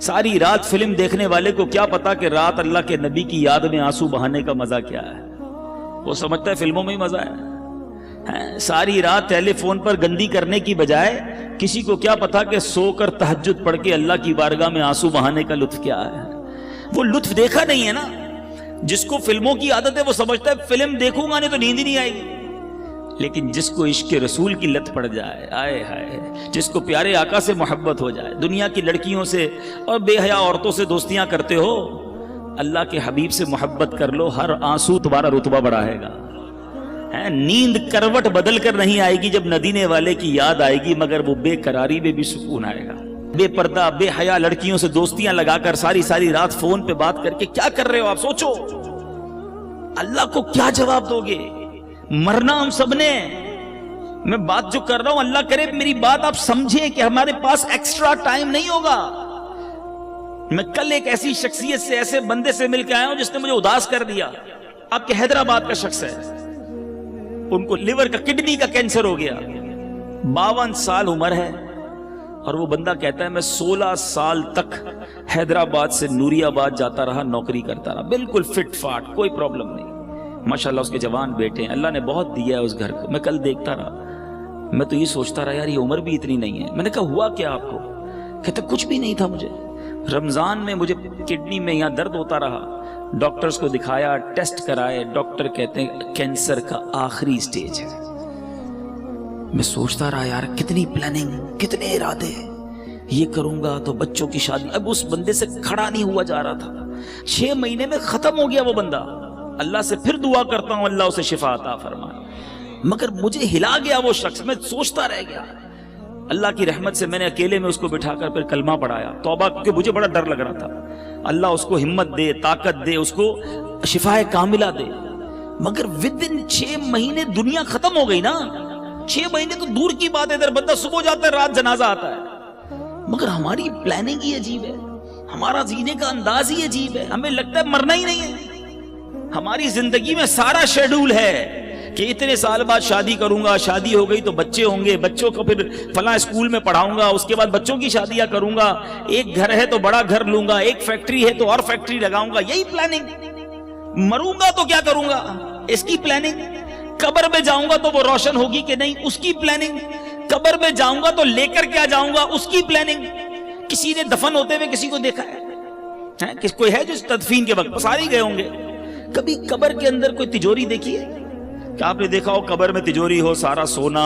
ساری رات فلم دیکھنے والے کو کیا پتا کہ رات اللہ کے نبی کی یاد میں آنسو بہانے کا مزہ کیا ہے. وہ سمجھتا ہے فلموں میں ہی مزہ ہے. ساری رات ٹیلی فون پر گندی کرنے کی بجائے کسی کو کیا پتا کہ سو کر تہجد پڑھ کے اللہ کی بارگاہ میں آنسو بہانے کا لطف کیا ہے. وہ لطف دیکھا نہیں ہے نا. جس کو فلموں کی عادت ہے وہ سمجھتا ہے فلم دیکھوں گا نہیں تو نیند ہی نہیں آئے گی. لیکن جس کو عشق رسول کی لت پڑ جائے، آئے ہائے، جس کو پیارے آقا سے محبت ہو جائے، دنیا کی لڑکیوں سے اور بے حیا عورتوں سے دوستیاں کرتے ہو، اللہ کے حبیب سے محبت کر لو، ہر آنسو تمہارا رتبہ بڑھائے گا. نیند کروٹ بدل کر نہیں آئے گی جب مدینے والے کی یاد آئے گی، مگر وہ بے قراری میں بھی سکون آئے گا. بے پردہ بے حیا لڑکیوں سے دوستیاں لگا کر ساری رات فون پہ بات کر کے کیا کر رہے ہو آپ؟ سوچو اللہ کو کیا جواب دو گے؟ مرنا ہم سب نے. میں بات جو کر رہا ہوں اللہ کرے میری بات آپ سمجھیں کہ ہمارے پاس ایکسٹرا ٹائم نہیں ہوگا. میں کل ایک ایسی شخصیت سے، ایسے بندے سے مل کے آیا ہوں جس نے مجھے اداس کر دیا. آپ کے حیدرآباد کا شخص ہے، ان کو لیور کا کڈنی کا کینسر ہو گیا، 52 سال عمر ہے، اور وہ بندہ کہتا ہے میں 16 سال تک حیدرآباد سے نوری آباد جاتا رہا، نوکری کرتا رہا، بالکل فٹ فاٹ، کوئی پرابلم نہیں. ماشاءاللہ اس کے جوان بیٹے ہیں، اللہ نے بہت دیا ہے اس گھر کو. میں کل دیکھتا رہا، میں تو یہ سوچتا رہا یار یہ عمر بھی اتنی نہیں ہے. میں نے کہا ہوا کیا آپ کو؟ کہتے کچھ بھی نہیں تھا مجھے. رمضان میں مجھے کڈنی میں یہاں درد ہوتا رہا، ڈاکٹرز کو دکھایا، ٹیسٹ کرائے، ڈاکٹر کہتے ہیں کینسر کا آخری سٹیج ہے. میں سوچتا رہا یار کتنی پلاننگ، کتنے ارادے، یہ کروں گا تو بچوں کی شادی. اب اس بندے سے کھڑا نہیں ہوا جا رہا تھا. 6 مہینے میں ختم ہو گیا وہ بندہ. اللہ سے پھر دعا کرتا ہوں اللہ اسے شفا عطا فرمائے، مگر مجھے ہلا گیا وہ شخص. میں سوچتا رہ گیا. اللہ کی رحمت سے میں نے اکیلے میں اس کو بٹھا کر پھر کلمہ پڑھایا، توبہ، کیونکہ مجھے بڑا ڈر لگ رہا تھا. اللہ اس کو ہمت دے، طاقت دے، اس کو شفائے کاملہ دے. مگر ودن 6 مہینے دنیا ختم ہو گئی نا. 6 مہینے تو دور کی بات ہے، ادھر بندہ صبح جاتا ہے رات جنازہ آتا ہے. مگر ہماری پلاننگ ہی عجیب ہے، ہمارا جینے کا انداز ہی عجیب ہے. ہمیں لگتا ہے مرنا ہی نہیں ہے. ہماری زندگی میں سارا شیڈول ہے کہ اتنے سال بعد شادی کروں گا، شادی ہو گئی تو بچے ہوں گے، بچوں کو پھر فلاں اسکول میں پڑھاؤں گا، اس کے بعد بچوں کی شادیاں کروں گا، ایک گھر ہے تو بڑا گھر لوں گا، ایک فیکٹری ہے تو اور فیکٹری لگاؤں گا. یہی پلاننگ. مروں گا تو کیا کروں گا، اس کی پلاننگ. قبر میں جاؤں گا تو وہ روشن ہوگی کہ نہیں، اس کی پلاننگ. قبر میں جاؤں گا تو لے کر کیا جاؤں گا، اس کی پلاننگ. کسی نے دفن ہوتے ہوئے کسی کو دیکھا ہے؟ کوئی ہے جو تدفین کے وقت سارے گئے ہوں گے. کبھی قبر کے اندر کوئی تجوری دیکھی ہے؟ کہ آپ نے دیکھا ہو قبر میں تجوری ہو، سارا سونا،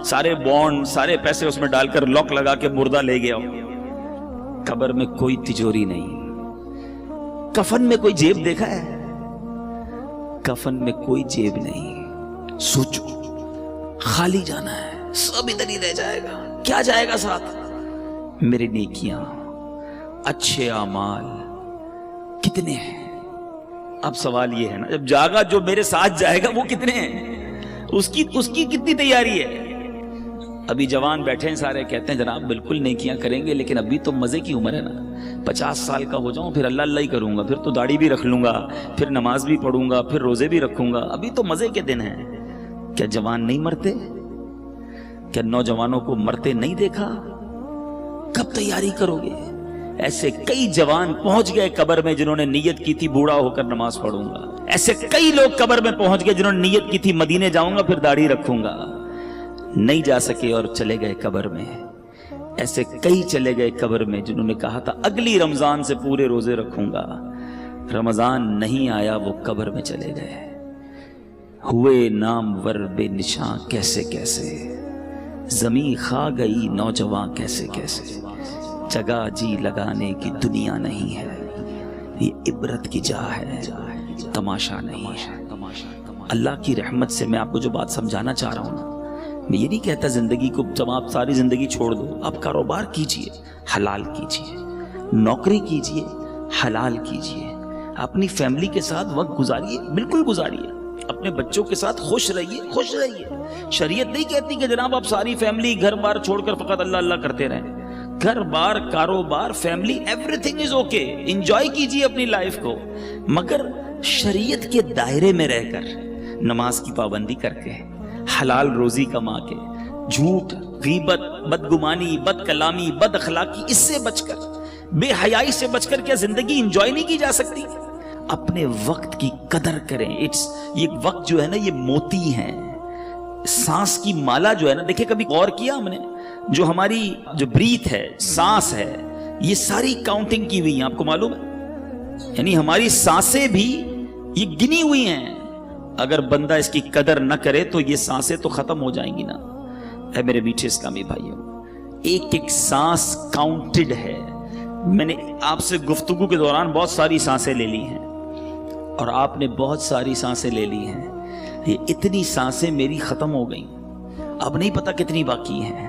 سارے بانڈ، سارے پیسے اس میں ڈال کر لاک لگا کے مردہ لے گیا ہو؟ قبر میں کوئی تجوری نہیں. کفن میں کوئی جیب دیکھا ہے؟ کفن میں کوئی جیب نہیں. سوچو خالی جانا ہے، سب ادھر ہی رہ جائے گا. کیا جائے گا ساتھ؟ میری نیکیاں، اچھے اعمال کتنے ہیں؟ اب سوال یہ ہے نا، جب جاگا جو میرے ساتھ جائے گا وہ کتنے ہیں؟ اس کی کتنی تیاری ہے؟ ابھی جوان بیٹھے ہیں سارے، کہتے ہیں جناب بالکل نیکیاں کریں گے، لیکن ابھی تو مزے کی عمر ہے نا. 50 سال کا ہو جاؤں پھر اللہ اللہ ہی کروں گا، پھر تو داڑھی بھی رکھ لوں گا، پھر نماز بھی پڑھوں گا، پھر روزے بھی رکھوں گا. ابھی تو مزے کے دن ہیں. کیا جوان نہیں مرتے؟ کیا نوجوانوں کو مرتے نہیں دیکھا؟ کب تیاری کرو گے؟ ایسے کئی جوان پہنچ گئے قبر میں جنہوں نے نیت کی تھی بوڑھا ہو کر نماز پڑھوں گا. ایسے کئی لوگ قبر میں پہنچ گئے جنہوں نے نیت کی تھی مدینے جاؤں گا پھر داڑھی رکھوں گا. نہیں جا سکے اور چلے گئے قبر میں. ایسے کئی چلے گئے قبر میں جنہوں نے کہا تھا اگلی رمضان سے پورے روزے رکھوں گا. رمضان نہیں آیا، وہ قبر میں چلے گئے. ہوئے نامور بے نشاں کیسے کیسے، زمین کھا گئی نوجوان کیسے کیسے. جگہ جی لگانے کی دنیا نہیں ہے، یہ عبرت کی جا ہے، تماشا نہیں ہے. اللہ کی رحمت سے میں آپ کو جو بات سمجھانا چاہ رہا ہوں نا، میں یہ نہیں کہتا زندگی کو جب آپ ساری زندگی چھوڑ دو. آپ کاروبار کیجئے، حلال کیجئے، نوکری کیجئے، حلال کیجئے، اپنی فیملی کے ساتھ وقت گزاریے، بالکل گزاریے. اپنے بچوں کے ساتھ خوش رہیے، خوش رہیے. شریعت نہیں کہتی کہ جناب آپ ساری فیملی گھر بار چھوڑ کر فقط اللہ اللہ کرتے رہیں. گھر بار، کاروبار، family, every thing is okay. Enjoy کیجئے اپنی لائف کو، مگر شریعت کے دائرے میں رہ کر، نماز کی پابندی کر کے، حلال روزی کما کے، جھوٹ، غیبت، بدگمانی، بد کلامی، بد اخلاقی، اس سے بچ کر بے حیائی سے بچ کر کیا زندگی انجوائے نہیں کی جا سکتی؟ اپنے وقت کی قدر کریں. یہ وقت جو ہے نا یہ موتی ہے. سانس کی مالا جو ہے نا، دیکھیں کبھی غور کیا ہم نے، جو ہماری جو بریتھ ہے، سانس ہے، یہ ساری کاؤنٹنگ کی ہوئی ہیں، آپ کو معلوم ہے؟ یعنی ہماری سانسیں بھی یہ گنی ہوئی ہیں. اگر بندہ اس کی قدر نہ کرے تو یہ سانسیں تو ختم ہو جائیں گی نا. اے میرے میٹھے اسلامی بھائیوں، ایک ایک سانس کاؤنٹڈ ہے. میں نے آپ سے گفتگو کے دوران بہت ساری سانسیں لے لی ہیں اور آپ نے بہت ساری سانسیں لے لی ہیں. یہ اتنی سانسیں میری ختم ہو گئیں، اب نہیں پتا کتنی باقی ہیں.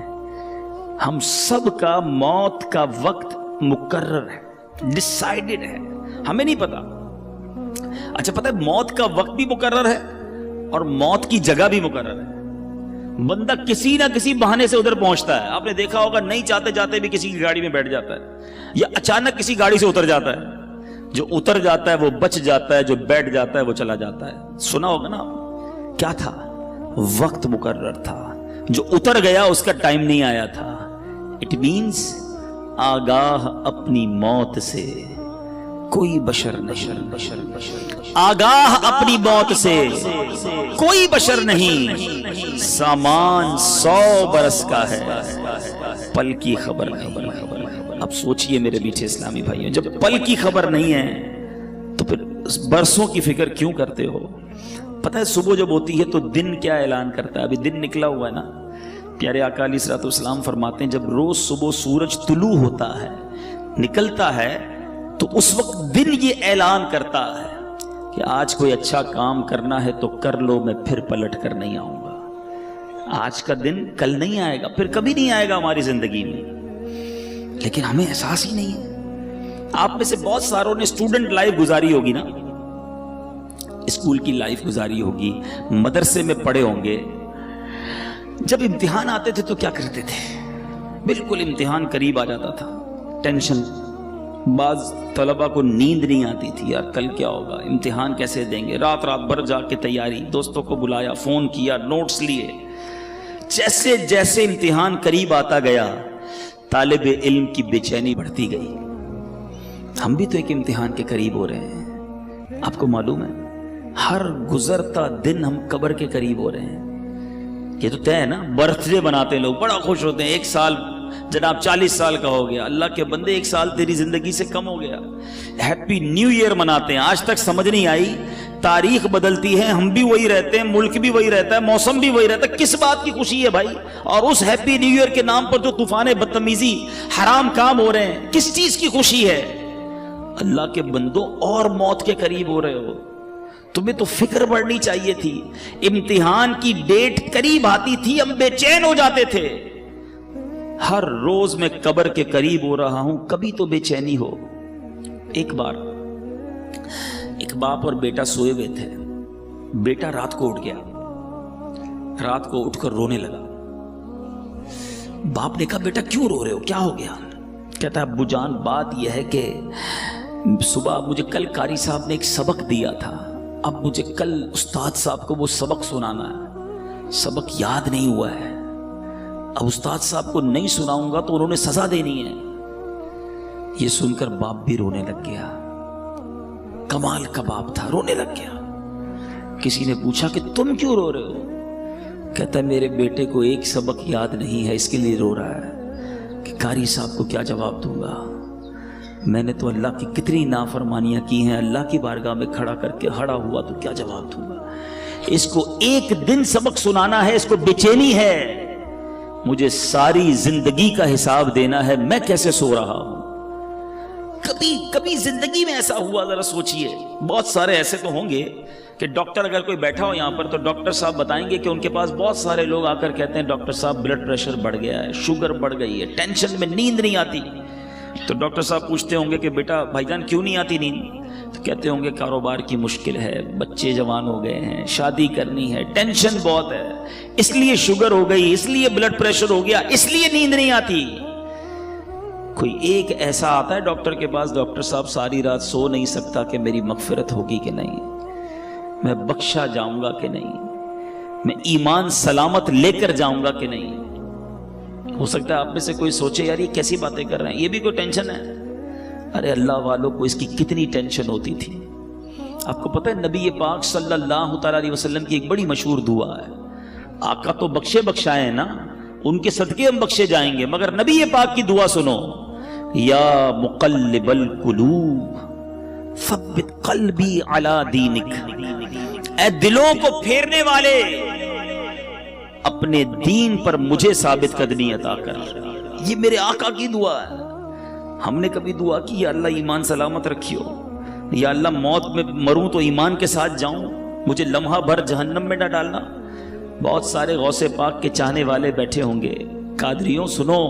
ہم سب کا موت کا وقت مقرر ہے، ڈیسائیڈڈ ہے، ہمیں نہیں پتا. اچھا پتہ ہے موت کا وقت بھی مقرر ہے اور موت کی جگہ بھی مقرر ہے. بندہ کسی نہ کسی بہانے سے ادھر پہنچتا ہے. آپ نے دیکھا ہوگا نہیں چاہتے جاتے بھی کسی کی گاڑی میں بیٹھ جاتا ہے، یا اچانک کسی گاڑی سے اتر جاتا ہے. جو اتر جاتا ہے وہ بچ جاتا ہے، جو بیٹھ جاتا ہے وہ چلا جاتا ہے. سنا ہوگا نا، کیا تھا؟ وقت مقرر تھا. جو اتر گیا اس کا ٹائم نہیں آیا تھا. اٹ مینز آگاہ اپنی موت سے کوئی بشر نہیں، آگاہ اپنی موت سے کوئی بشر نہیں. سامان 100 برس کا ہے، پل کی خبر نہیں. اب سوچئے میرے میٹھے اسلامی بھائیوں، جب پل کی خبر نہیں ہے تو پھر برسوں کی فکر کیوں کرتے ہو؟ پتہ ہے صبح جب ہوتی ہے تو دن کیا اعلان کرتا ہے؟ ابھی دن نکلا ہوا ہے نا. پیارے آقا علیہ الصلوۃ والسلام فرماتے ہیں جب روز صبح سورج طلوع ہوتا ہے، نکلتا ہے، تو اس وقت دن یہ اعلان کرتا ہے کہ آج کوئی اچھا کام کرنا ہے تو کر لو، میں پھر پلٹ کر نہیں آؤں گا. آج کا دن کل نہیں آئے گا، پھر کبھی نہیں آئے گا ہماری زندگی میں. لیکن ہمیں احساس ہی نہیں ہے. آپ میں سے بہت ساروں نے اسٹوڈنٹ لائف گزاری ہوگی نا، اسکول کی لائف گزاری ہوگی، مدرسے میں پڑھے ہوں گے. جب امتحان آتے تھے تو کیا کرتے تھے؟ بالکل امتحان قریب آ جاتا تھا، ٹینشن. بعض طلبہ کو نیند نہیں آتی تھی، یار کل کیا ہوگا، امتحان کیسے دیں گے. رات بھر جا کے تیاری، دوستوں کو بلایا، فون کیا، نوٹس لیے. جیسے جیسے امتحان قریب آتا گیا طالب علم کی بے چینی بڑھتی گئی. ہم بھی تو ایک امتحان کے قریب ہو رہے ہیں. آپ کو معلوم ہے ہر گزرتا دن ہم قبر کے قریب ہو رہے ہیں. یہ تو طے ہے نا. برتھ ڈے بناتے ہیں لوگ، بڑا خوش ہوتے ہیں. 1 سال جناب 40 سال کا ہو گیا. اللہ کے بندے 1 سال تیری زندگی سے کم ہو گیا. ہیپی نیو ایئر مناتے ہیں. آج تک سمجھ نہیں آئی تاریخ بدلتی ہے، ہم بھی وہی رہتے ہیں، ملک بھی وہی رہتا ہے، موسم بھی وہی رہتا ہے. کس بات کی خوشی ہے بھائی؟ اور اس ہیپی نیو ایئر کے نام پر جو طوفان بدتمیزی، حرام کام ہو رہے ہیں، کس چیز کی خوشی ہے؟ اللہ کے بندوں اور موت کے قریب ہو رہے ہو. تمہیں تو فکر بڑھنی چاہیے تھی. امتحان کی ڈیٹ قریب آتی تھی ہم بے چین ہو جاتے تھے. ہر روز میں قبر کے قریب ہو رہا ہوں، کبھی تو بے چینی ہو. ایک بار ایک باپ اور بیٹا سوئے ہوئے تھے. بیٹا رات کو اٹھ گیا، رات کو اٹھ کر رونے لگا. باپ نے کہا بیٹا کیوں رو رہے ہو، کیا ہو گیا؟ کہتا ہے ابو جان بات یہ ہے کہ صبح مجھے کل قاری صاحب نے ایک سبق دیا تھا، اب مجھے کل استاد صاحب کو وہ سبق سنانا ہے. سبق یاد نہیں ہوا ہے، اب استاد صاحب کو نہیں سناؤں گا تو انہوں نے سزا دینی ہے. یہ سن کر باپ بھی رونے لگ گیا. کمال کا باپ تھا، رونے لگ گیا. کسی نے پوچھا کہ تم کیوں رو رہے ہو؟ کہتا ہے میرے بیٹے کو ایک سبق یاد نہیں ہے، اس کے لیے رو رہا ہے کہ قاری صاحب کو کیا جواب دوں گا. میں نے تو اللہ کی کتنی نافرمانیاں کی ہیں، اللہ کی بارگاہ میں کھڑا کر کے ہڑا ہوا تو کیا جواب دوں گا. اس کو ایک دن سبق سنانا ہے، اس کو بے چینی ہے. مجھے ساری زندگی کا حساب دینا ہے، میں کیسے سو رہا ہوں. کبھی زندگی میں ایسا ہوا؟ ذرا سوچئے. بہت سارے ایسے تو ہوں گے کہ ڈاکٹر اگر کوئی بیٹھا ہو یہاں پر تو ڈاکٹر صاحب بتائیں گے کہ ان کے پاس بہت سارے لوگ آ کر کہتے ہیں ڈاکٹر صاحب بلڈ پریشر بڑھ گیا ہے، شوگر بڑھ گئی ہے، ٹینشن میں نیند نہیں آتی. تو ڈاکٹر صاحب پوچھتے ہوں گے کہ بیٹا بھائی جان کیوں نہیں آتی نیند؟ تو کہتے ہوں گے کاروبار کی مشکل ہے، بچے جوان ہو گئے ہیں، شادی کرنی ہے، ٹینشن بہت ہے، اس لیے شوگر ہو گئی، اس لیے بلڈ پریشر ہو گیا، اس لیے نیند نہیں آتی. کوئی ایک ایسا آتا ہے ڈاکٹر کے پاس، ڈاکٹر صاحب ساری رات سو نہیں سکتا کہ میری مغفرت ہوگی کہ نہیں، میں بخشا جاؤں گا کہ نہیں، میں ایمان سلامت لے کر جاؤں گا کہ نہیں. ہو سکتا ہے آپ میں سے کوئی سوچے یار یہ کیسی باتیں کر رہے ہیں، یہ بھی کوئی ٹینشن ہے. ارے اللہ والوں کو اس کی کتنی ٹینشن ہوتی تھی. آپ کو پتہ ہے نبی پاک صلی اللہ تعالی علیہ وسلم کی ایک بڑی مشہور دعا ہے. آقا تو بخشے بخشائے ہیں نا, ان کے صدقے ہم بخشے جائیں گے, مگر نبی پاک کی دعا سنو, یا مقلب القلوب ثبت قلبی علی دینک, اے دلوں کو پھیرنے والے اپنے دین پر مجھے ثابت قدمی عطا کر. یہ میرے آقا کی دعا ہے. ہم نے کبھی دعا کی یا اللہ ایمان سلامت رکھیو, یا اللہ موت میں مروں تو ایمان کے ساتھ جاؤں, مجھے لمحہ بھر جہنم میں نہ ڈالنا. بہت سارے غوث پاک کے چاہنے والے بیٹھے ہوں گے. قادریوں سنو,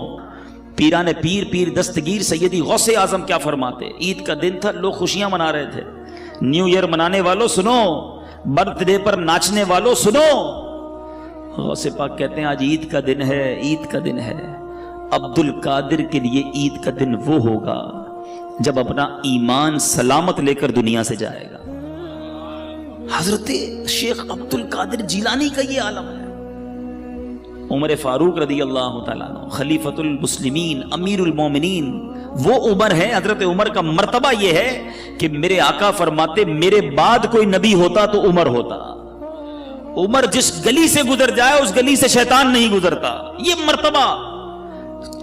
پیران پیر پیر دستگیر سیدی غوث اعظم کیا فرماتے. عید کا دن تھا, لوگ خوشیاں منا رہے تھے. نیو ایئر منانے والوں سنو, برتھ ڈے پر ناچنے والوں سنو. غوث پاک کہتے ہیں آج عید کا دن ہے, عید کا دن ہے. عبد القادر کے لیے عید کا دن وہ ہوگا جب اپنا ایمان سلامت لے کر دنیا سے جائے گا. حضرت شیخ عبد القادر جیلانی کا یہ عالم ہے. عمر فاروق رضی اللہ تعالیٰ عنہ خلیفۃ المسلمین امیر المومنین, وہ عمر ہے. حضرت عمر کا مرتبہ یہ ہے کہ میرے آقا فرماتے میرے بعد کوئی نبی ہوتا تو عمر ہوتا. عمر جس گلی سے گزر جائے اس گلی سے شیطان نہیں گزرتا. یہ مرتبہ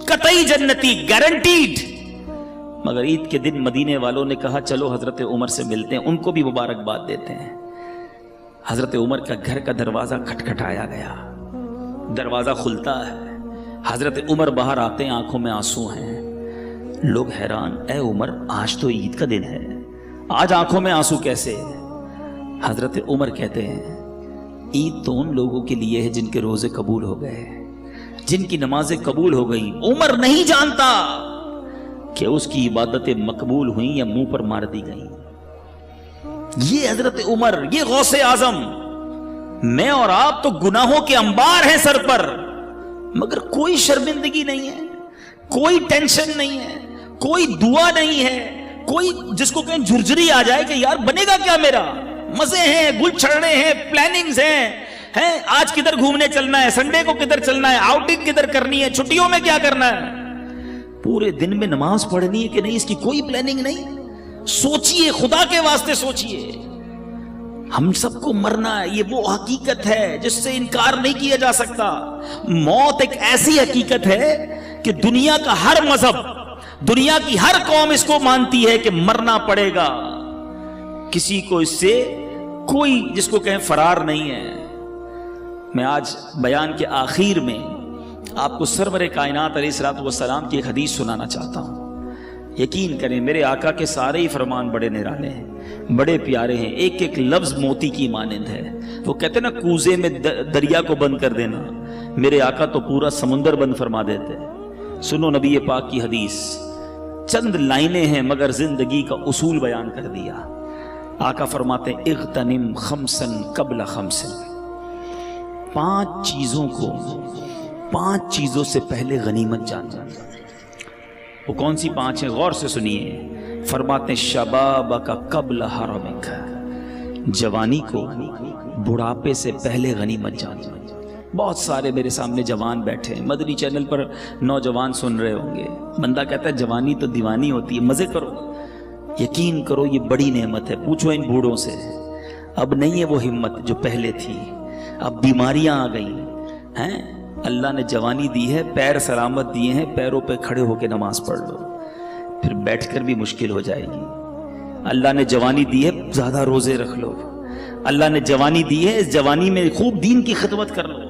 قطعی جنتی, گارنٹیڈ. مگر عید کے دن مدینے والوں نے کہا چلو حضرت عمر سے ملتے ہیں, ان کو بھی مبارکباد دیتے ہیں. حضرت عمر کا گھر کا دروازہ کھٹکھٹایا گیا, دروازہ کھلتا ہے. حضرت عمر باہر آتے ہیں, آنکھوں میں آنسو ہیں. لوگ حیران, اے عمر آج تو عید کا دن ہے, آج آنکھوں میں آنسو کیسے؟ حضرت عمر کہتے ہیں عید تو ان لوگوں کے لیے ہے جن کے روزے قبول ہو گئے, جن کی نمازیں قبول ہو گئی. عمر نہیں جانتا کہ اس کی عبادتیں مقبول ہوئیں یا منہ پر مار دی گئیں. یہ حضرت عمر, یہ غوث اعظم. میں اور آپ تو گناہوں کے انبار ہیں سر پر, مگر کوئی شرمندگی نہیں ہے, کوئی ٹینشن نہیں ہے, کوئی دعا نہیں ہے, کوئی جس کو کہیں جھرجھری آ جائے کہ یار بنے گا کیا میرا. مزے ہیں, گل چھڑنے ہیں, پلاننگز ہیں, آج کدھر گھومنے چلنا ہے, سنڈے کو کدھر چلنا ہے, آؤٹنگ کدھر کرنی ہے, چھٹیوں میں کیا کرنا ہے. پورے دن میں نماز پڑھنی ہے کہ نہیں, اس کی کوئی پلاننگ نہیں. سوچئے, خدا کے واسطے سوچئے, ہم سب کو مرنا ہے. یہ وہ حقیقت ہے جس سے انکار نہیں کیا جا سکتا. موت ایک ایسی حقیقت ہے کہ دنیا کا ہر مذہب, دنیا کی ہر قوم اس کو مانتی ہے کہ مرنا پڑے گا. کسی کو اس سے کوئی جس کو کہیں فرار نہیں ہے. میں آج بیان کے آخر میں آپ کو سرور کائنات علیہ الصلوۃ والسلام کی ایک حدیث سنانا چاہتا ہوں. یقین کریں میرے آقا کے سارے ہی فرمان بڑے نرالے ہیں, بڑے پیارے ہیں, ایک ایک لفظ موتی کی مانند ہے. وہ کہتے ہیں نا کوزے میں دریا کو بند کر دینا, میرے آقا تو پورا سمندر بند فرما دیتے. سنو نبی پاک کی حدیث, چند لائنیں ہیں مگر زندگی کا اصول بیان کر دیا. آقا فرماتے ہیں اغتنم خمسن قبل خمسن, 5 چیزوں کو 5 چیزوں سے پہلے غنیمت جان. وہ کون سی 5 ہیں؟ غور سے سنیے. فرماتے ہیں شبابک قبل حرمک, جوانی کو بڑھاپے سے پہلے غنیمت جان. بہت سارے میرے سامنے جوان بیٹھے ہیں, مدنی چینل پر نوجوان سن رہے ہوں گے. بندہ کہتا ہے جوانی تو دیوانی ہوتی ہے, مزے کرو. یقین کرو یہ بڑی نعمت ہے. پوچھو ان بوڑھوں سے, اب نہیں ہے وہ ہمت جو پہلے تھی. اب بیماریاں آ گئی ہیں. اللہ نے جوانی دی ہے, پیر سلامت دیے ہیں, پیروں پہ کھڑے ہو کے نماز پڑھ لو, پھر بیٹھ کر بھی مشکل ہو جائے گی. اللہ نے جوانی دی ہے, زیادہ روزے رکھ لو. اللہ نے جوانی دی ہے, اس جوانی میں خوب دین کی خدمت کر لو.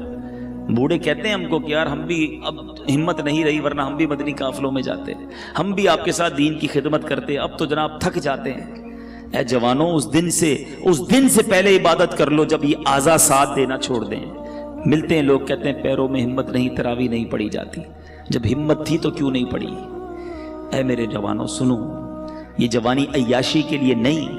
بوڑھے کہتے ہیں ہم کو کہ یار ہم بھی اب ہمت نہیں رہی, ورنہ ہم بھی مدنی قافلوں میں جاتے, ہم بھی آپ کے ساتھ دین کی خدمت کرتے, اب تو جناب تھک جاتے ہیں. اے جوانوں, اس دن سے پہلے عبادت کر لو جب یہ اعضاء ساتھ دینا چھوڑ دیں. ملتے ہیں لوگ کہتے ہیں پیروں میں ہمت نہیں, تراویح نہیں پڑھی جاتی. جب ہمت تھی تو کیوں نہیں پڑھی؟ اے میرے جوانوں سنو, یہ جوانی عیاشی کے لیے نہیں,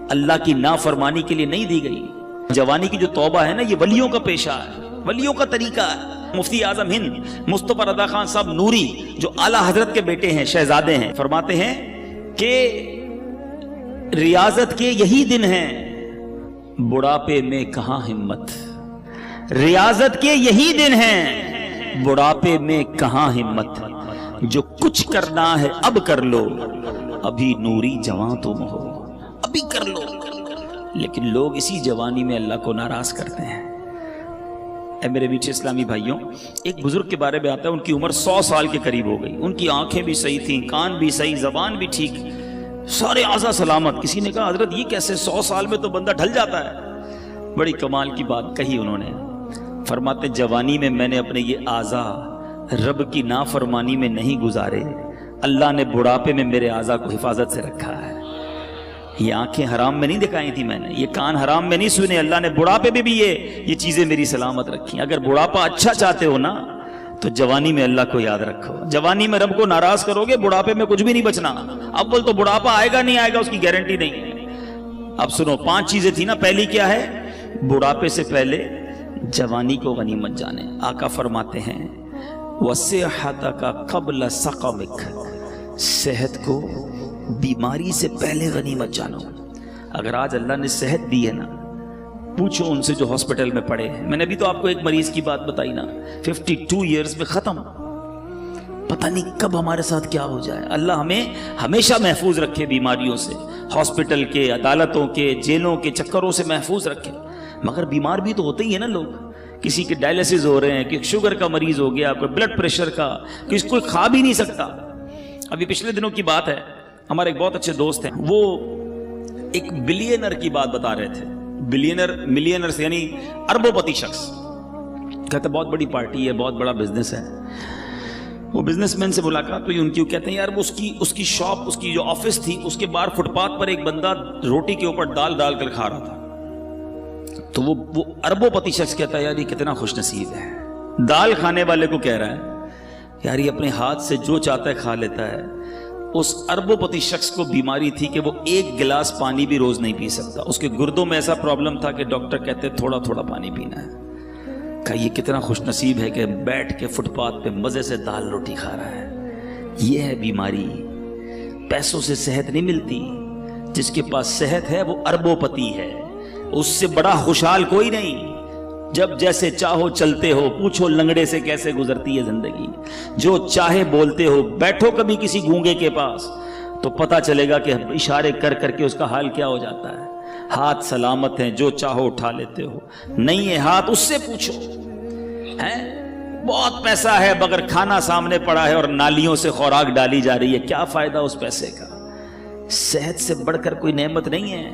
اللہ کی نافرمانی کے لیے نہیں دی گئی. جوانی کی جو توبہ ہے نا, یہ ولیوں کا پیشہ ہے, ولیوں کا طریقہ ہے. مفتی اعظم ہند مصطفی رضا خان صاحب نوری جو اعلیٰ حضرت کے بیٹے ہیں, شہزادے ہیں, فرماتے ہیں کہ ریاضت کے یہی دن ہیں, بڑھاپے میں کہاں ہمت. ریاضت کے یہی دن ہیں, بڑھاپے میں کہاں ہمت. جو کچھ کرنا ہے اب کر لو, ابھی نوری جوان تم ہو، ابھی کر لو. لیکن لوگ اسی جوانی میں اللہ کو ناراض کرتے ہیں. اے میرے میٹھے اسلامی بھائیوں، ایک بزرگ کے بارے میں آتا ہے، ان کی عمر 100 سال کے قریب ہو گئی. ان کی آنکھیں بھی صحیح تھیں، کان بھی صحیح، زبان بھی ٹھیک، سارے اعضاء سلامت. کسی نے کہا حضرت یہ کیسے 100 سال میں تو بندہ ڈھل جاتا ہے؟ بڑی کمال کی بات کہی انہوں نے. فرماتے جوانی میں میں نے اپنے یہ اعضاء رب کی نافرمانی میں نہیں گزارے، اللہ نے بڑھاپے میں میرے اعضاء کو حفاظت سے رکھا ہے. یہ آنکھیں حرام میں نہیں دکھائی تھی میں نے، یہ کان حرام میں نہیں سنے، اللہ نے بڑھاپے میں بھی یہ چیزیں میری سلامت رکھی. اگر بڑھاپا اچھا چاہتے ہو نا تو جوانی میں اللہ کو یاد رکھو. جوانی میں رب کو ناراض کرو گے، بڑھاپے میں کچھ بھی نہیں بچنا. اول تو بڑھاپا آئے گا نہیں آئے گا اس کی گارنٹی نہیں ہے. اب سنو، 5 چیزیں تھی نا. پہلی کیا ہے؟ بڑھاپے سے پہلے جوانی کو غنیمت جانے. آقا فرماتے ہیں وَصِحَّتَكَ قَبْلَ سَقَمِكَ، صحت کو بیماری سے پہلے غنیمت جانو. اگر آج اللہ نے صحت دی ہے نا، پوچھو ان سے جو ہاسپٹل میں پڑے ہیں. میں نے ابھی تو آپ کو ایک مریض کی بات بتائی نا، 52 ایئرز میں ختم. پتہ نہیں کب ہمارے ساتھ کیا ہو جائے. اللہ ہمیں ہمیشہ محفوظ رکھے بیماریوں سے، ہاسپٹل کے، عدالتوں کے، جیلوں کے چکروں سے محفوظ رکھے. مگر بیمار بھی تو ہوتے ہی ہیں نا لوگ. کسی کے ڈائلسس ہو رہے ہیں، کہ شوگر کا مریض ہو گیا، کوئی بلڈ پریشر کا، کسی کوئی کھا بھی نہیں سکتا. ابھی پچھلے دنوں کی بات ہے، ہمارے ایک بہت اچھے دوست ہیں، وہ ایک بلینر کی بات بتا رہے تھے. ملینر سے یعنی اربوں پتی شخص. کہتے بہت بڑی پارٹی ہے، بہت بڑا بزنس ہے. وہ بزنس مین سے ملاقات ہوئی ان کی. وہ کہتے ہیں یار وہ اس کی شاپ، اس کی جو آفس تھی، اس کے باہر فٹ پاتھ پر ایک بندہ روٹی کے اوپر ڈال ڈال کر کھا رہا تھا. تو وہ اربوں پتی شخص کہتا ہے یار یہ کتنا خوش نصیب ہے. دال کھانے والے کو کہہ رہا ہے یار یہ اپنے ہاتھ سے جو چاہتا ہے کھا لیتا ہے. اس اربوں پتی شخص کو بیماری تھی کہ وہ 1 گلاس پانی بھی روز نہیں پی سکتا. اس کے گردوں میں ایسا پرابلم تھا کہ ڈاکٹر کہتے تھوڑا تھوڑا پانی پینا ہے. کہا یہ کتنا خوش نصیب ہے کہ بیٹھ کے فٹ پاتھ پہ مزے سے دال روٹی کھا رہا ہے. یہ ہے بیماری. پیسوں سے صحت نہیں ملتی. جس کے پاس صحت ہے وہ اربوں پتی ہے. اس سے بڑا خوشحال کوئی نہیں. جب جیسے چاہو چلتے ہو، پوچھو لنگڑے سے کیسے گزرتی ہے زندگی. جو چاہے بولتے ہو. بیٹھو کبھی کسی گونگے کے پاس تو پتہ چلے گا کہ اشارے کر کر کے اس کا حال کیا ہو جاتا ہے. ہاتھ سلامت ہیں، جو چاہو اٹھا لیتے ہو. نہیں ہے ہاتھ، اس سے پوچھو. بہت پیسہ ہے مگر کھانا سامنے پڑا ہے اور نالیوں سے خوراک ڈالی جا رہی ہے. کیا فائدہ اس پیسے کا؟ صحت سے بڑھ کر کوئی نعمت نہیں ہے.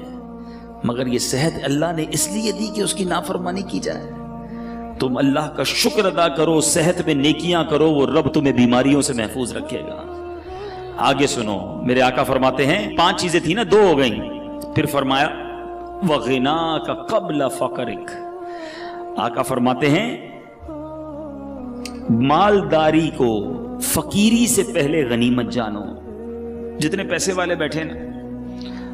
مگر یہ صحت اللہ نے اس لیے دی کہ اس کی نافرمانی کی جائے. تم اللہ کا شکر ادا کرو، صحت میں نیکیاں کرو، وہ رب تمہیں بیماریوں سے محفوظ رکھے گا. آگے سنو، میرے آقا فرماتے ہیں 5 چیزیں تھی نا، 2 ہو گئیں. پھر فرمایا وَغِنَاكَ قَبْلَ فَقْرِكَ. آقا فرماتے ہیں مالداری کو، فقیری سے پہلے غنیمت جانو. جتنے پیسے والے بیٹھے نا،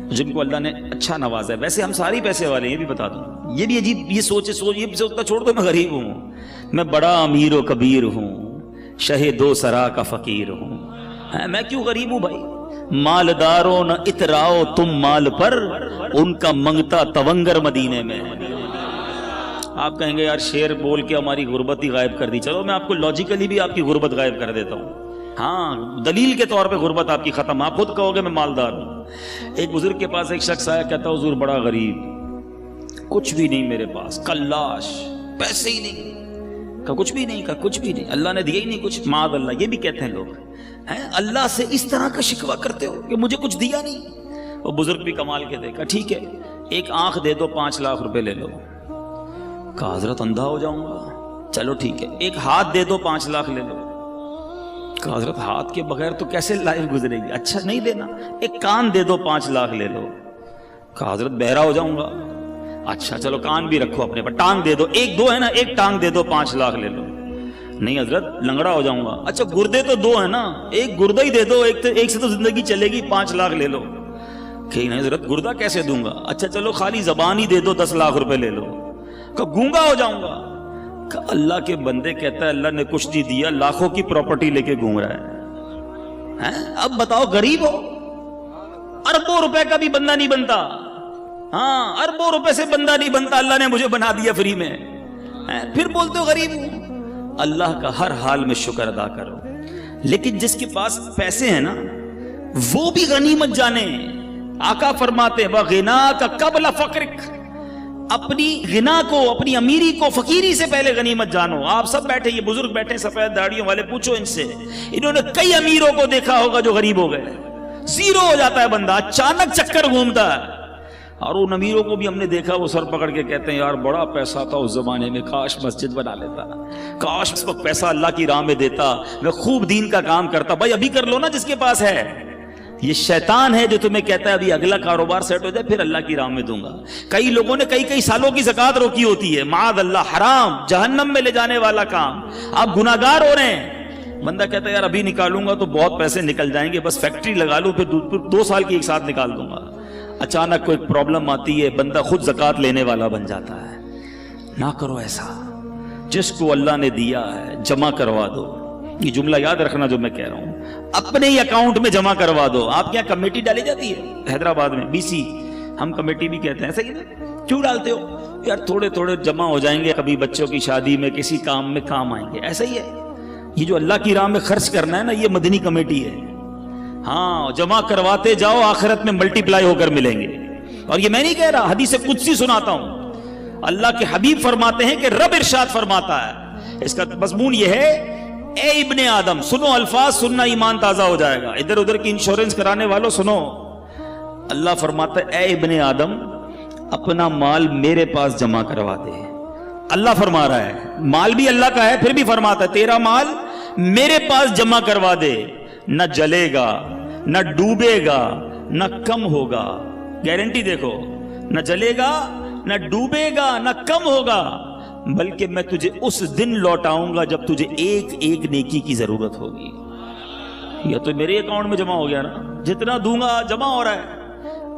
جن کو اللہ نے اچھا نوازا ہے، ویسے ہم ساری پیسے والے، یہ بھی بتا دوں. یہ بھی عجیب یہ سوچتا چھوڑ دو میں غریب ہوں، میں بڑا امیر و کبیر ہوں، شہ 2 سرا کا فقیر ہوں. میں کیوں غریب ہوں بھائی؟ مالداروں نہ اتراؤ تم مال پر، ان کا منگتا تونگر مدینے میں. آپ کہیں گے یار شعر بول کے ہماری غربت ہی غائب کر دی. چلو میں آپ کو لاجیکلی بھی آپ کی غربت غائب کر دیتا ہوں. ہاں دلیل کے طور پہ غربت آپ کی ختم. آپ خود کہو گے میں مالدار ہوں. ایک بزرگ کے پاس ایک شخص آیا، کہتا حضور بڑا غریب، کچھ بھی نہیں میرے پاس، کلاش، پیسے ہی نہیں. کہا کچھ بھی نہیں؟ کہا کچھ بھی نہیں، اللہ نے دیا ہی نہیں کچھ. معاذ اللہ. یہ بھی کہتے ہیں لوگ، اللہ سے اس طرح کا شکوہ کرتے ہو کہ مجھے کچھ دیا نہیں. وہ بزرگ بھی کمال کے دیکھا، ٹھیک ہے ایک آنکھ دے دو 5 لاکھ روپے لے لو. کہا حضرت اندھا ہو جاؤں گا. چلو ٹھیک ہے ایک ہاتھ دے دو 5 لاکھ لے لو. کہا حضرت ہاتھ کے بغیر تو کیسے لائف گزرے گی؟ اچھا نہیں دینا. ایک کان دے دو 5 لاکھ لے لو. کہا حضرت بہرا ہو جاؤں گا. اچھا چلو کان بھی رکھو اپنے پر. ٹانگ دے دو، 1-2 ہے نا، ایک ٹانگ دے دو 5 لاکھ لے لو. نہیں حضرت لنگڑا ہو جاؤں گا. اچھا گردے تو 2 ہیں نا، ایک گردہ ہی دے دو، ایک سے تو زندگی چلے گی، 5 لاکھ لے لو. کہ نہیں حضرت گردہ کیسے دوں گا. اچھا چلو خالی زبان ہی دے دو 10 لاکھ روپے لے لو. کہ گونگا ہو جاؤں گا. کہ اللہ کے بندے کہتا ہے اللہ نے کچھ نہیں دیا، لاکھوں کی پراپرٹی لے کے گھوم رہا ہے. اب بتاؤ غریب ہو؟ اربوں روپے کا بھی بندہ نہیں بنتا. ہاں اربوں روپے سے بندہ نہیں بنتا، اللہ نے مجھے بنا دیا فری میں. پھر بولتے ہو غریب ہوں. اللہ کا ہر حال میں شکر ادا کرو. لیکن جس کے پاس پیسے ہیں نا وہ بھی غنیمت جانے. آقا فرماتے ہیں وَغِنَاكَ قَبْلَ فَقْرِكَ، اپنی غنا کو، اپنی امیری کو فقیری سے پہلے غنیمت جانو. آپ سب بیٹھے، یہ بزرگ بیٹھے سفید داڑھیوں والے، پوچھو ان سے، انہوں نے کئی امیروں کو دیکھا ہوگا جو غریب ہو گئے. زیرو ہو جاتا ہے بندہ، اچانک چکر گھومتا ہے. اور ان امیروں کو بھی ہم نے دیکھا، وہ سر پکڑ کے کہتے ہیں یار بڑا پیسہ تھا اس زمانے میں، کاش مسجد بنا لیتا، کاش اس وقت پیسہ اللہ کی راہ میں دیتا، میں خوب دین کا کام کرتا. بھائی ابھی کر لو نا جس کے پاس ہے. یہ شیطان ہے جو تمہیں کہتا ہے ابھی اگلا کاروبار سیٹ ہو جائے پھر اللہ کی راہ میں دوں گا. کئی لوگوں نے کئی سالوں کی زکوٰۃ روکی ہوتی ہے، معاذ اللہ، حرام، جہنم میں لے جانے والا کام. آپ گناہگار ہو رہے ہیں. بندہ کہتا ہے یار ابھی نکالوں گا تو بہت پیسے نکل جائیں گے، بس فیکٹری لگا لوں پھر 2 سال کی ایک ساتھ نکال دوں گا. اچانک کوئی پرابلم آتی ہے، بندہ خود زکوٰۃ لینے والا بن جاتا ہے. نہ کرو ایسا. جس کو اللہ نے دیا ہے جمع کروا دو. یہ جملہ یاد رکھنا جو میں کہہ رہا ہوں، اپنے ہی اکاؤنٹ میں جمع کروا دو. آپ کے یہاں کمیٹی ڈالی جاتی ہے حیدرآباد میں، BC، ہم کمیٹی بھی کہتے ہیں، صحیح نا؟ کیوں ڈالتے ہو؟ یار تھوڑے تھوڑے جمع ہو جائیں گے، کبھی بچوں کی شادی میں کسی کام میں کام آئیں گے. ایسا ہی ہے یہ جو اللہ کی راہ میں خرچ کرنا ہے نا، یہ مدنی کمیٹی ہے. ہاں جمع کرواتے جاؤ، آخرت میں ملٹی پلائی ہو کر ملیں گے. اور یہ میں نہیں کہہ رہا، حدیث قدسی سناتا ہوں. اللہ کے حبیب فرماتے ہیں کہ رب ارشاد فرماتا ہے، اس کا مضمون یہ ہے، اے ابن آدم، سنو الفاظ، سننا ایمان تازہ ہو جائے گا. ادھر ادھر کی انشورنس کرانے والوں سنو. اللہ فرماتا ہے اے ابن آدم، اپنا مال میرے پاس جمع کروا دے. اللہ فرما رہا ہے، مال بھی اللہ کا ہے، پھر بھی فرماتا ہے تیرا مال میرے پاس جمع کروا دے. نہ جلے گا، نہ ڈوبے گا، نہ کم ہوگا. گارنٹی دیکھو، نہ جلے گا، نہ ڈوبے گا، نہ کم ہوگا، بلکہ میں تجھے اس دن لوٹاؤں گا جب تجھے ایک ایک نیکی کی ضرورت ہوگی. یہ تو میرے اکاؤنٹ میں جمع ہو گیا نا، جتنا دوں گا جمع ہو رہا ہے.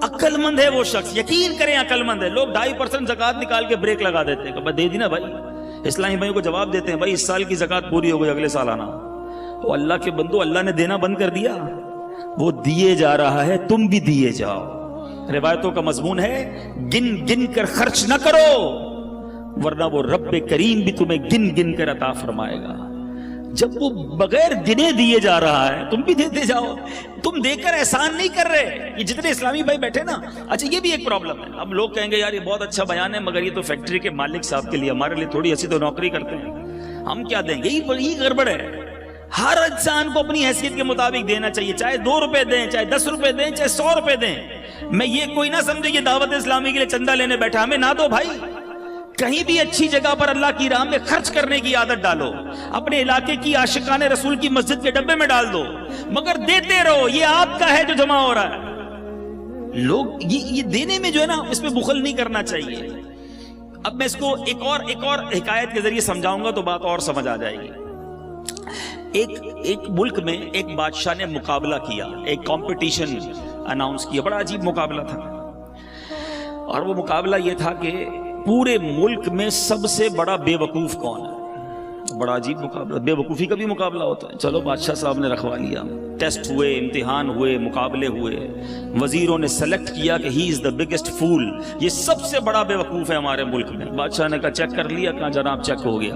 عقل مند ہے وہ شخص، یقین کریں عقل مند ہے. لوگ 2.5% زکوٰۃ نکال کے بریک لگا دیتے ہیں کہ دے دی نا بھائی. اسلامی بھائیوں کو جواب دیتے ہیں بھائی اس سال کی زکوٰۃ پوری ہو گئی، اگلے سال آنا. وہ اللہ کے بندو، اللہ نے دینا بند کر دیا، وہ دیے جا رہا ہے، تم بھی دیے جاؤ. روایتوں کا مضمون ہے گن گن کر خرچ نہ کرو، ورنہ وہ رب کریم بھی تمہیں گن گن کر عطا فرمائے گا. جب وہ بغیر گنے دیے جا رہا ہے تم بھی دیتے جاؤ. تم دے کر احسان نہیں کر رہے. یہ جتنے اسلامی بھائی بیٹھے نا، اچھا یہ بھی ایک پرابلم ہے. اب لوگ کہیں گے یار یہ بہت اچھا بیان ہے، مگر یہ تو فیکٹری کے مالک صاحب کے لیے، ہمارے لیے تھوڑی ایسی تو نوکری کرتے ہیں، ہم کیا دیں گے؟ یہی گڑبڑ ہے. ہر انسان کو اپنی حیثیت کے مطابق دینا چاہیے، چاہے 2 روپے دیں، چاہے 10 روپے دیں، چاہے 100 روپے دیں. میں یہ کوئی نہ سمجھے یہ دعوت اسلامی کے لیے چندہ لینے بیٹھا، ہمیں نہ دو بھائی. کہیں بھی اچھی جگہ پر اللہ کی راہ میں خرچ کرنے کی عادت ڈالو. اپنے علاقے کی عاشقان رسول کی مسجد کے ڈبے میں ڈال دو، مگر دیتے رہو. یہ آپ کا ہے جو جمع ہو رہا ہے. لوگ یہ دینے میں جو ہے نا، اس میں بخل نہیں کرنا چاہیے. اب میں اس کو ایک اور حکایت کے ذریعے سمجھاؤں گا تو بات اور سمجھ آ جائے گی. ایک ملک میں ایک بادشاہ نے مقابلہ کیا، ایک کمپٹیشن اناؤنس کیا. بڑا عجیب مقابلہ تھا، اور وہ مقابلہ یہ تھا کہ پورے ملک میں سب سے بڑا بے وقوف کون ہے. بڑا عجیب مقابلہ، بے وقوفی کا بھی مقابلہ ہوتا ہے. چلو بادشاہ صاحب نے رکھوا لیا، ٹیسٹ ہوئے، امتحان ہوئے، مقابلے ہوئے، وزیروں نے سلیکٹ کیا کہ ہی از دا بگیسٹ فول، یہ سب سے بڑا بے وقوف ہے ہمارے ملک میں. بادشاہ نے کہا چیک کر لیا؟ کہا جناب چیک ہو گیا.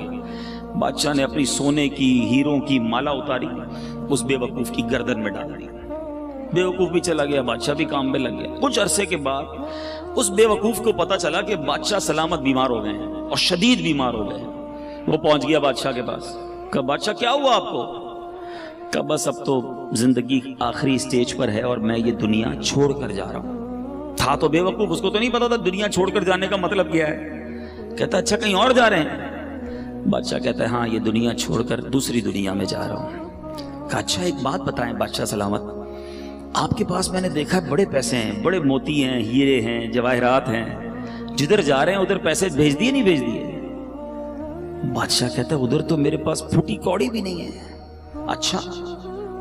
بادشاہ نے اپنی سونے کی، ہیروں کی مالا اتاری، اس بے وقوف کی گردن میں ڈال دی. بے وقوف بھی چلا گیا، بادشاہ بھی کام میں لگ گیا. کچھ عرصے کے بعد اس بے وقوف کو پتا چلا کہ بادشاہ سلامت بیمار ہو گئے ہیں، اور شدید بیمار ہو گئے ہیں. وہ پہنچ گیا بادشاہ کے پاس. کہا بادشاہ کیا ہوا آپ کو؟ کہا بس اب تو زندگی آخری سٹیج پر ہے اور میں یہ دنیا چھوڑ کر جا رہا ہوں. تھا تو بے وقوف، اس کو تو نہیں پتا تھا دنیا چھوڑ کر جانے کا مطلب کیا ہے. کہتا اچھا کہیں اور جا رہے ہیں؟ بادشاہ کہتا ہے ہاں یہ دنیا چھوڑ کر دوسری دنیا میں جا رہا ہوں. کہا اچھا ایک بات بتائیں بادشاہ سلامت، آپ کے پاس میں نے دیکھا ہے بڑے پیسے ہیں، بڑے موتی ہیں، ہیرے ہیں، جواہرات ہیں، جدھر جا رہے ہیں ادھر پیسے بھیج دیے نہیں بھیج دیے؟ بادشاہ کہتا ہے ادھر تو میرے پاس پھوٹی کوڑی بھی نہیں ہے. اچھا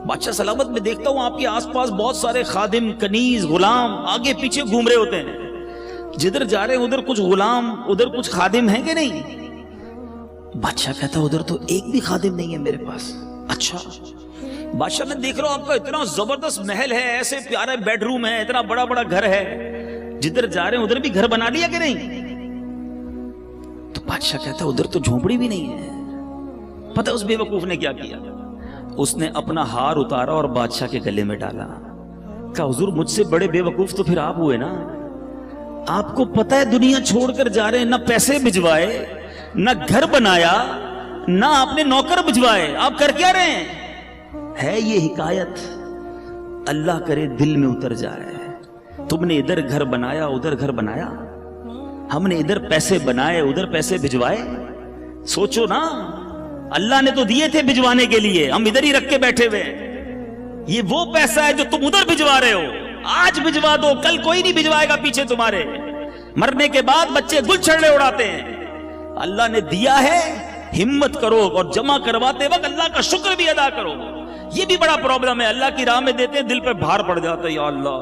بادشاہ سلامت میں دیکھتا ہوں آپ کے آس پاس بہت سارے خادم، کنیز، غلام آگے پیچھے گھوم رہے ہوتے ہیں، جدھر جا رہے ہیں ادھر کچھ غلام، ادھر کچھ خادم ہیں کہ نہیں؟ بادشاہ کہتا ہے ادھر تو ایک بھی خادم نہیں ہے میرے پاس. اچھا بادشاہ میں دیکھ رہا ہوں آپ کا اتنا زبردست محل ہے، ایسے پیارے بیڈ روم ہے، اتنا بڑا بڑا گھر ہے، جدھر جا رہے ہیں ادھر بھی گھر بنا لیا کہ نہیں؟ تو بادشاہ کہتا ہے ادھر تو جھونپڑی بھی نہیں ہے. پتہ اس بے وقوف نے کیا کیا؟ اس نے اپنا ہار اتارا اور بادشاہ کے گلے میں ڈالا. کہا حضور مجھ سے بڑے بے وقوف تو پھر آپ ہوئے نا. آپ کو پتہ ہے دنیا چھوڑ کر جا رہے ہیں, نہ پیسے بھجوائے, نہ گھر بنایا, نہ آپ نے نوکر بھجوائے, آپ کر کیا رہے ہیں؟ ہے یہ حکایت, اللہ کرے دل میں اتر جائے. تم نے ادھر گھر بنایا, ادھر گھر بنایا, ہم نے ادھر پیسے بنائے, ادھر پیسے بھجوائے. سوچو نا, اللہ نے تو دیے تھے بھجوانے کے لیے, ہم ادھر ہی رکھ کے بیٹھے ہوئے. یہ وہ پیسہ ہے جو تم ادھر بھجوا رہے ہو. آج بھجوا دو, کل کوئی نہیں بھجوائے گا پیچھے تمہارے. مرنے کے بعد بچے گل چھڑے اڑاتے ہیں. اللہ نے دیا ہے, ہمت کرو اور جمع کرواتے وقت اللہ کا شکر بھی ادا کرو. یہ بھی بڑا پرابلم ہے, اللہ کی راہ میں دیتے ہیں دل پہ بھار پڑ جاتا ہے. یا اللہ,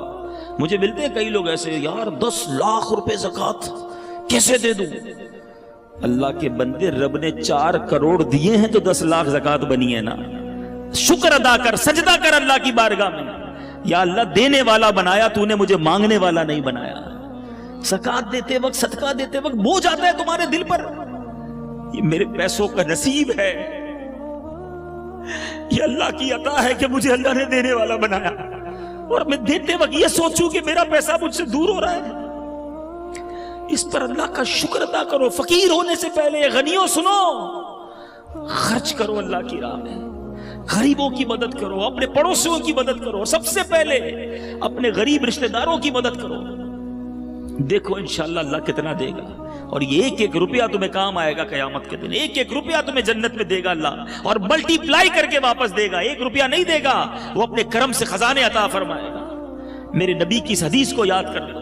مجھے ملتے ہیں کئی لوگ ایسے, یار 10 لاکھ روپے زکوٰۃ کیسے دے دوں؟ اللہ کے بندے, رب نے 4 کروڑ دیے ہیں تو 10 لاکھ زکوٰۃ بنی ہے نا. شکر ادا کر, سجدہ کر اللہ کی بارگاہ میں. یا اللہ, دینے والا بنایا تو نے, مجھے مانگنے والا نہیں بنایا. زکوٰۃ دیتے وقت, صدقہ دیتے وقت بوجھ آتا ہے تمہارے دل پر, یہ میرے پیسوں کا نصیب ہے, یہ اللہ کی عطا ہے کہ مجھے اللہ نے دینے والا بنایا, اور میں دیتے وقت یہ سوچوں کہ میرا پیسہ مجھ سے دور ہو رہا ہے. اس پر اللہ کا شکر ادا کرو. فقیر ہونے سے پہلے غنیوں سنو, خرچ کرو اللہ کی راہ میں, غریبوں کی مدد کرو, اپنے پڑوسیوں کی مدد کرو, سب سے پہلے اپنے غریب رشتہ داروں کی مدد کرو. دیکھو انشاءاللہ اللہ کتنا دے گا, اور یہ ایک ایک روپیہ تمہیں کام آئے گا قیامت کے دن. ایک ایک روپیہ تمہیں جنت میں دے گا اللہ, اور ملٹی پلائی کر کے واپس دے گا. ایک روپیہ نہیں دے گا, وہ اپنے کرم سے خزانے عطا فرمائے گا. میرے نبی کی اس حدیث کو یاد کر لو.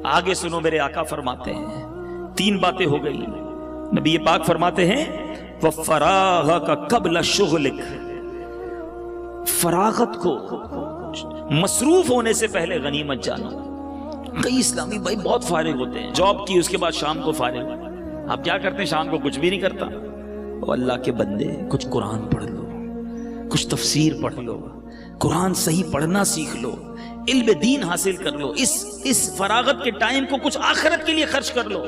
آگے سنو, میرے آقا فرماتے ہیں 3 باتیں ہو گئی. نبی پاک فرماتے ہیں وَفَرَاغَكَ قَبْلَ شُغْلِكَ, فراغت کو, مصروف ہونے سے پہلے غنیمت جانو. کئی اسلامی بھائی بہت فارغ ہوتے ہیں, جاب کی اس کے بعد شام کو فارغ. آپ کیا کرتے ہیں شام کو؟ کچھ بھی نہیں کرتا. اللہ کے بندے, کچھ قرآن پڑھ لو, کچھ تفسیر پڑھ لو, قرآن صحیح پڑھنا سیکھ لو, علم دین حاصل کر لو. اس فراغت کے ٹائم کو کچھ آخرت کے لیے خرچ کر لو.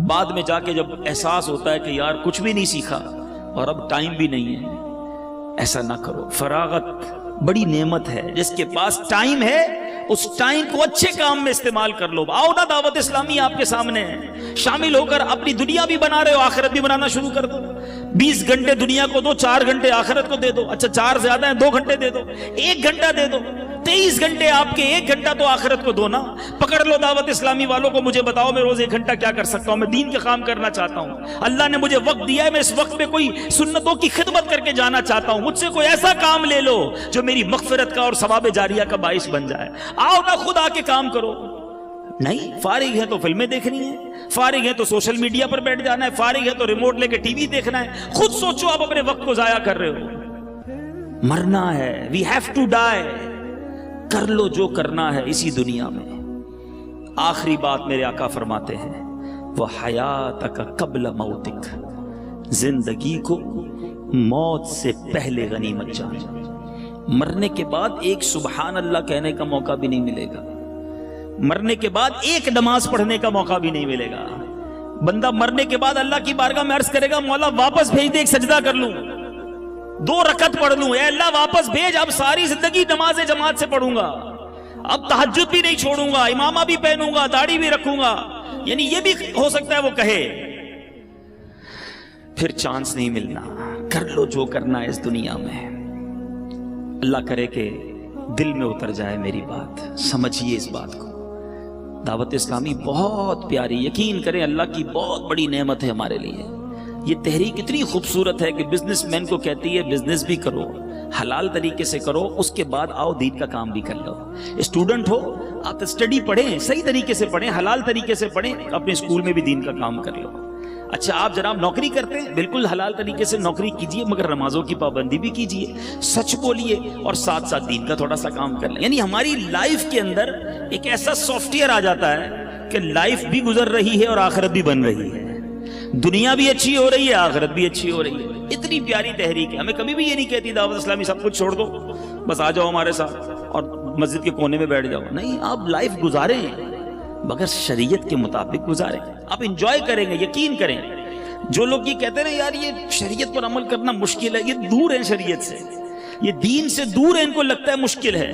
بعد میں جا کے جب احساس ہوتا ہے کہ یار کچھ بھی نہیں سیکھا اور اب ٹائم بھی نہیں ہے, ایسا نہ کرو. فراغت بڑی نعمت ہے. جس کے پاس ٹائم ہے اس ٹائم کو اچھے کام میں استعمال کر لو. آؤ نا, دعوت اسلامی آپ کے سامنے ہے, شامل ہو کر اپنی دنیا بھی بنا رہے ہو, آخرت بھی بنانا شروع کر دو. 20 گھنٹے دنیا کو دو, 4 گھنٹے آخرت کو دے دو. اچھا 4 زیادہ ہیں, 2 گھنٹے دے دو, 1 گھنٹہ دے دو. 23 گھنٹے آپ کے, 1 گھنٹہ تو آخرت کو دو نا. پکڑ لو دعوت اسلامی والوں کو, مجھے بتاؤ میں روز 1 گھنٹہ کیا کر سکتا ہوں؟ میں دین کے کام کرنا چاہتا ہوں, اللہ نے مجھے وقت دیا ہے, میں اس وقت میں کوئی سنتوں کی خدمت کر کے جانا چاہتا ہوں. مجھ سے کوئی ایسا کام لے لو جو میری مغفرت کا اور ثواب جاریہ کا باعث بن جائے. آؤ نا, خود آ کے کام کرو. نہیں, فارغ ہے تو فلمیں دیکھنی ہے, فارغ ہے تو سوشل میڈیا پر بیٹھ جانا ہے, فارغ ہے تو ریموٹ لے کے ٹی وی دیکھنا ہے. خود سوچو, آپ اپنے وقت کو ضائع کر رہے ہو. مرنا ہے, وی ہیو ٹو ڈائی. کر لو جو کرنا ہے اسی دنیا میں. آخری بات میرے آقا فرماتے ہیں وَحَيَاتَكَ قَبْلَ مَوْتِكَ, زندگی کو موت سے پہلے غنیمت جان. مرنے کے بعد ایک سبحان اللہ کہنے کا موقع بھی نہیں ملے گا, مرنے کے بعد ایک نماز پڑھنے کا موقع بھی نہیں ملے گا. بندہ مرنے کے بعد اللہ کی بارگاہ میں عرض کرے گا مولا واپس بھیج دے, ایک سجدہ کر لوں, 2 رکعت پڑھ لوں. اے اللہ واپس بھیج, اب ساری زندگی نماز جماعت سے پڑھوں گا, اب تہجد بھی نہیں چھوڑوں گا, امامہ بھی پہنوں گا, داڑھی بھی رکھوں گا. یعنی یہ بھی ہو سکتا ہے وہ کہے. پھر چانس نہیں ملنا. کر لو جو کرنا ہے اس دنیا میں. اللہ کرے کہ دل میں اتر جائے میری بات, سمجھیے اس بات کو. دعوت اسلامی بہت پیاری, یقین کریں اللہ کی بہت بڑی نعمت ہے ہمارے لیے. یہ تحریک اتنی خوبصورت ہے کہ بزنس مین کو کہتی ہے بزنس بھی کرو, حلال طریقے سے کرو, اس کے بعد آؤ دین کا کام بھی کر لو. اسٹوڈنٹ ہو آپ اسٹڈی پڑھیں, صحیح طریقے سے پڑھیں, حلال طریقے سے پڑھیں, اپنے اسکول میں بھی دین کا کام کر لو. اچھا آپ جناب نوکری کرتے ہیں, بالکل حلال طریقے سے نوکری کیجئے, مگر نمازوں کی پابندی بھی کیجئے, سچ بولیے, اور ساتھ ساتھ دین کا تھوڑا سا کام کر لیں. یعنی ہماری لائف کے اندر ایک ایسا سافٹ ویئر آ جاتا ہے کہ لائف بھی گزر رہی ہے اور آخرت بھی بن رہی ہے, دنیا بھی اچھی ہو رہی ہے, آخرت بھی اچھی ہو رہی ہے. اتنی پیاری تحریک ہے. ہمیں کبھی بھی یہ نہیں کہتی دعوت اسلامی سب کچھ چھوڑ دو, بس آ جاؤ ہمارے ساتھ اور مسجد کے کونے میں بیٹھ جاؤ. نہیں, آپ لائف گزاریں مگر شریعت کے مطابق گزاریں. آپ انجوائے کریں گے, یقین کریں. جو لوگ یہ کہتے ہیں نا یار یہ شریعت پر عمل کرنا مشکل ہے, یہ دور ہے شریعت سے, یہ دین سے دور ہے, ان کو لگتا ہے مشکل ہے.